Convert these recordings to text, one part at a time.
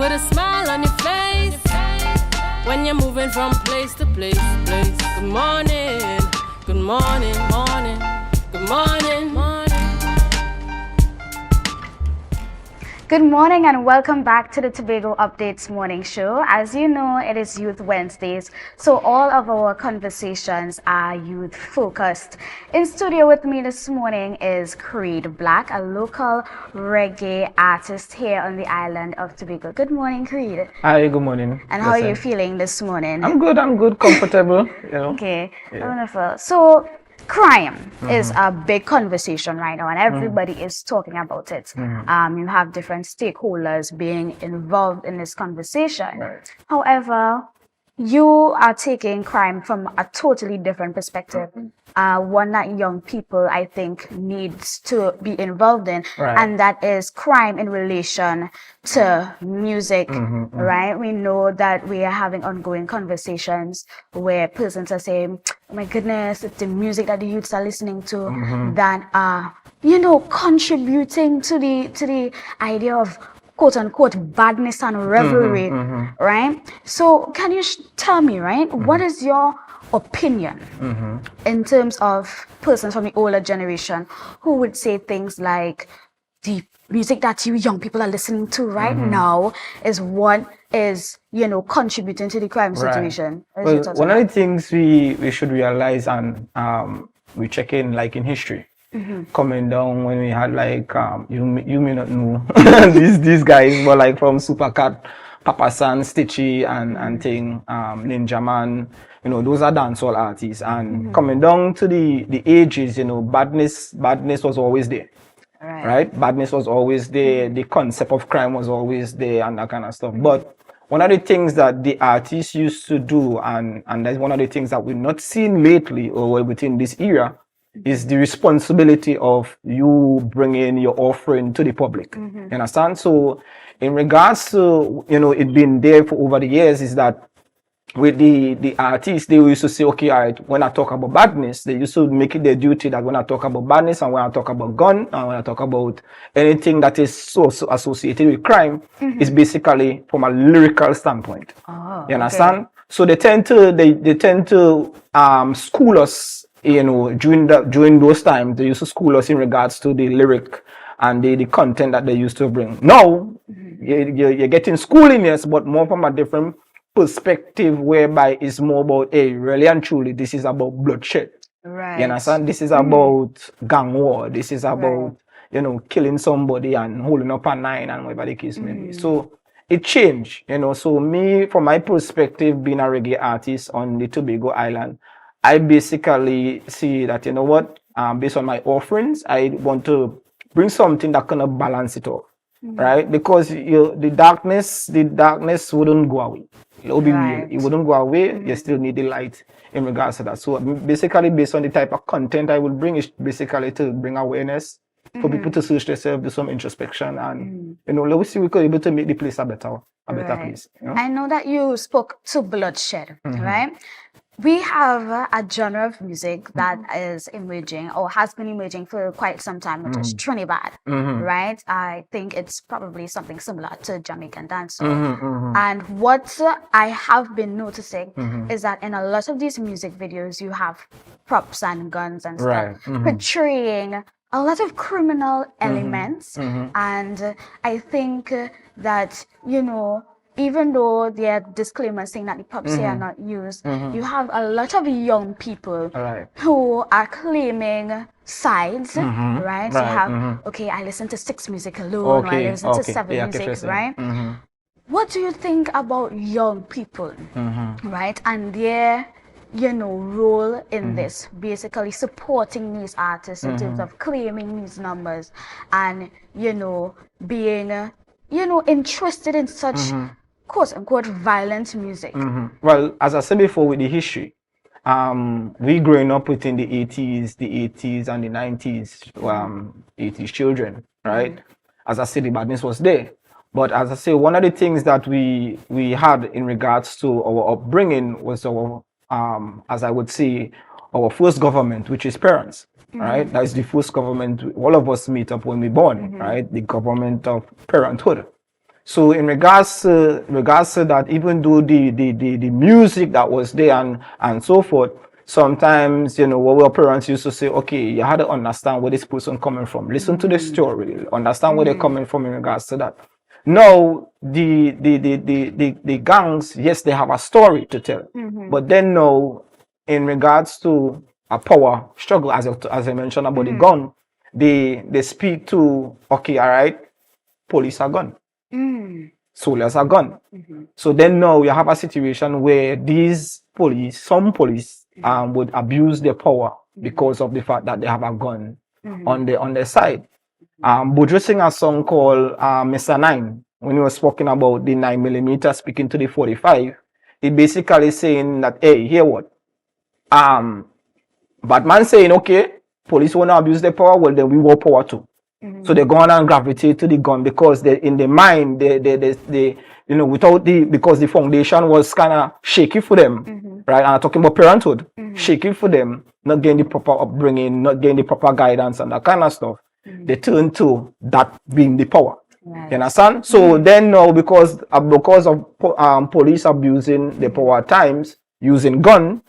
put a smile on your face when you're moving from place to place. Good morning, good morning, morning, good morning, morning. Good morning and welcome back to the Tobago Updates Morning Show. As you know, it is Youth Wednesdays, so all of our conversations are youth focused. In studio with me this morning is Creed Black, a local reggae artist here on the island of Tobago. Good morning, Creed. Hi, good morning. And how are you feeling this morning? I'm good, comfortable, you know. Okay, wonderful. So, crime is a big conversation right now, and everybody is talking about it. You have different stakeholders being involved in this conversation. Right. However, you are taking crime from a totally different perspective, one that young people, I think, needs to be involved in, and that is crime in relation to music, right? We know that we are having ongoing conversations where persons are saying, oh my goodness, it's the music that the youths are listening to that are, contributing to the idea of quote unquote badness and revelry, right? So can you tell me, right, what is your opinion in terms of persons from the older generation who would say things like the music that you young people are listening to right now is what is, contributing to the crime situation? Well, one of the things we should realize, and we check in like in history, coming down when we had like you may not know these guys, but like from Supercat, Papa San, Stitchy and thing, Ninja Man, those are dancehall artists, and coming down to the ages, badness was always there. Right? Badness was always there, the concept of crime was always there, and that kind of stuff. But one of the things that the artists used to do, and that's one of the things that we're not seeing lately or within this era, is the responsibility of you bringing your offering to the public. You understand? So in regards to, it being there for over the years, is that with the artists, they used to say, okay, all right, when I talk about badness, they used to make it their duty that when I talk about badness and when I talk about gun and when I talk about anything that is so associated with crime, is basically from a lyrical standpoint. You understand? Okay. So they tend to school us, during those times. They used to school us in regards to the lyric and the content that they used to bring. Now, you're getting schooling, yes, but more from a different perspective, whereby it's more about, hey, really and truly, this is about bloodshed. Right. You understand? This is about gang war. This is about, killing somebody and holding up a nine and whatever the case may be. So it changed, So me, from my perspective, being a reggae artist on the Tobago Island, I basically see that, based on my offerings, I want to bring something that kind of balance it off. Right? Because the darkness wouldn't go away. It'll be real. It wouldn't go away. You still need the light in regards to that. So basically, based on the type of content I will bring, is basically to bring awareness for people to search themselves, do some introspection, and let's see if we could be able to make the place a better place. I know that you spoke to bloodshed, right? We have a genre of music that is emerging or has been emerging for quite some time, which is Trinidad, right? I think it's probably something similar to Jamaican dancehall. And what I have been noticing is that in a lot of these music videos, you have props and guns and stuff portraying a lot of criminal elements. And I think that, even though there are disclaimers saying that the props here are not used, you have a lot of young people who are claiming sides, right? So you have, okay, I listen to 6 music alone, or I listen to 7 music, right? What do you think about young people, right? And their, role in this, basically supporting these artists in terms of claiming these numbers and, being, interested in such quote-unquote violent music? Well, as I said before, with the history, we growing up within the 80s and the 90s, 80s children, right? As I said, the badness was there. But as I say, one of the things that we had in regards to our upbringing was our, as I would say, our first government, which is parents, right? That is the first government all of us meet up when we're born, right? The government of parenthood. So in regards to that, even though the music that was there and so forth, sometimes, you know, what our parents used to say, okay, you had to understand where this person coming from. Listen to the story, understand where they're coming from in regards to that. Now, the gangs, yes, they have a story to tell, but then now, in regards to a power struggle, as I mentioned about the gun, they speak to, okay, all right, police are gone, soldiers are gone. So then now you have a situation where some police would abuse their power because of the fact that they have a gun on their side. Bojo sing a song called Mr. 9 when he was talking about the 9mm speaking to the 45. It basically saying that, hey, hear what? Batman saying, okay, police want to abuse their power, well then we want power too. So they go on and gravitate to the gun because they in their mind they you know, because the foundation was kind of shaky for them, right? And I'm talking about parenthood, shaky for them, not getting the proper upbringing, not getting the proper guidance and that kind of stuff. They turn to that being the power. Right. You understand? So then now because of police abusing the power at times using gun,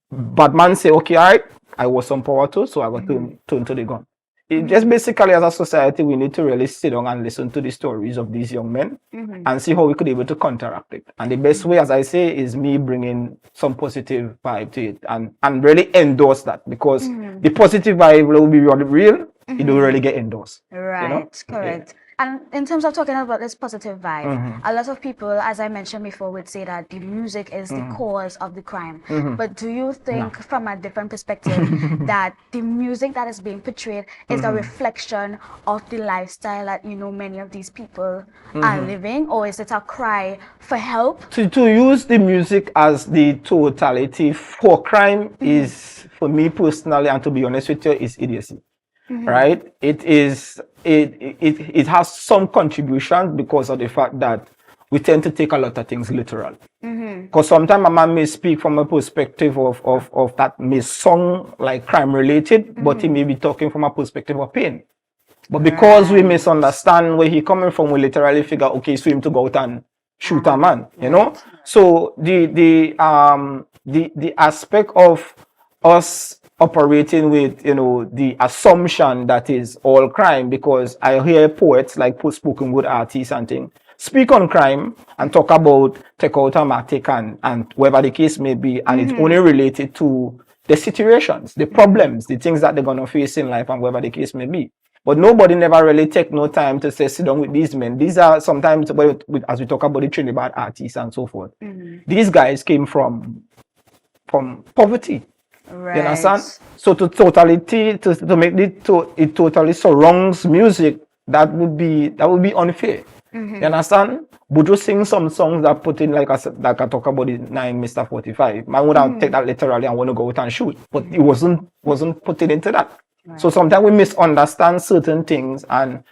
Batman say, okay, all right, I was some power too, so I got to turn to the gun. It just basically, as a society, we need to really sit down and listen to the stories of these young men and see how we could be able to counteract it. And the best way, as I say, is me bringing some positive vibe to it and really endorse that, because the positive vibe will be real. It will really get endorsed. Right, you know? correct. Yeah. And in terms of talking about this positive vibe, a lot of people, as I mentioned before, would say that the music is the cause of the crime. But do you think, from a different perspective, that the music that is being portrayed is a reflection of the lifestyle that, you know, many of these people are living, or is it a cry for help? To use the music as the totality for crime is, for me personally, and to be honest with you, is idiocy. Right? It has some contribution because of the fact that we tend to take a lot of things literal. Because sometimes a man may speak from a perspective of that may sound like crime related, but he may be talking from a perspective of pain. But because we misunderstand where he coming from, we literally figure, okay, so him to go out and shoot a man, you know? So the aspect of us operating with, you know, the assumption that is all crime, because I hear poets like spoken word artists and things speak on crime and talk about take out a matic and whatever the case may be, and it's only related to the situations, the problems, the things that they're gonna face in life and whatever the case may be. But nobody never really take no time to say sit down with these men. These are sometimes, as we talk about the Trinidad artists and so forth, these guys came from poverty. Right. You understand? So to make it totally surrounds music, that would be unfair. You understand? Buju sing some songs that put in, like I talk about the 9 Mr. 45. Man would have take that literally and want to go out and shoot, but it wasn't put into that. Right. So sometimes we misunderstand certain things, and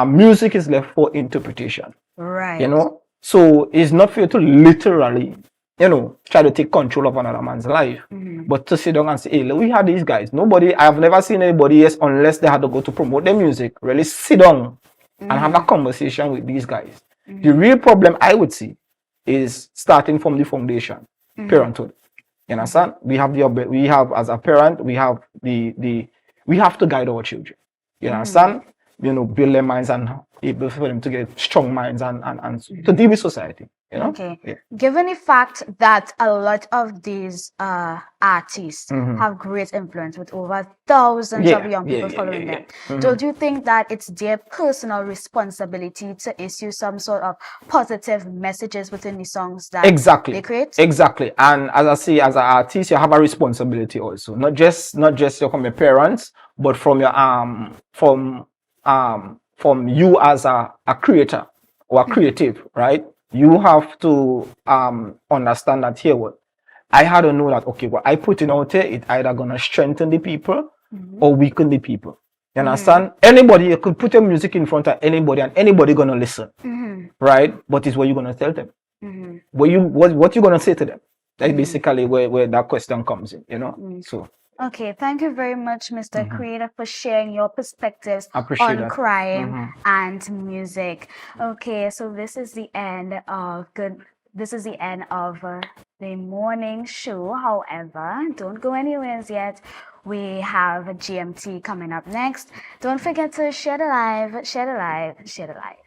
music is left for interpretation. Right. You know, so it's not fair to literally, you know, try to take control of another man's life, but to sit down and say, hey, look, we had these guys. I've never seen anybody else, unless they had to go to promote their music, really sit down and have a conversation with these guys. The real problem I would see is starting from the foundation, parenthood. You understand? We have as a parent, we have we have to guide our children. You understand? You know, build their minds and able for them to get strong minds and to deal with society. You know? Okay. Yeah. Given the fact that a lot of these artists have great influence with over thousands of young people following them, don't you think that it's their personal responsibility to issue some sort of positive messages within the songs that they create? Exactly. And as I say, as an artist, you have a responsibility also, not just from your parents, but from your from you as a creator or a creative, right? You have to understand that here what I had to know that, okay, what I put in out there, it's either gonna strengthen the people or weaken the people. You understand? Anybody, you could put your music in front of anybody and anybody gonna listen, right? But it's what you're gonna tell them. What you gonna say to them? That's basically where that question comes in, you know. So Okay, thank you very much, Mr. Creator, for sharing your perspectives Appreciate on that. crime and music. Okay, so this is the end of the morning show. However, don't go anywhere yet. We have a GMT coming up next. Don't forget to share the live, share the live, share the live.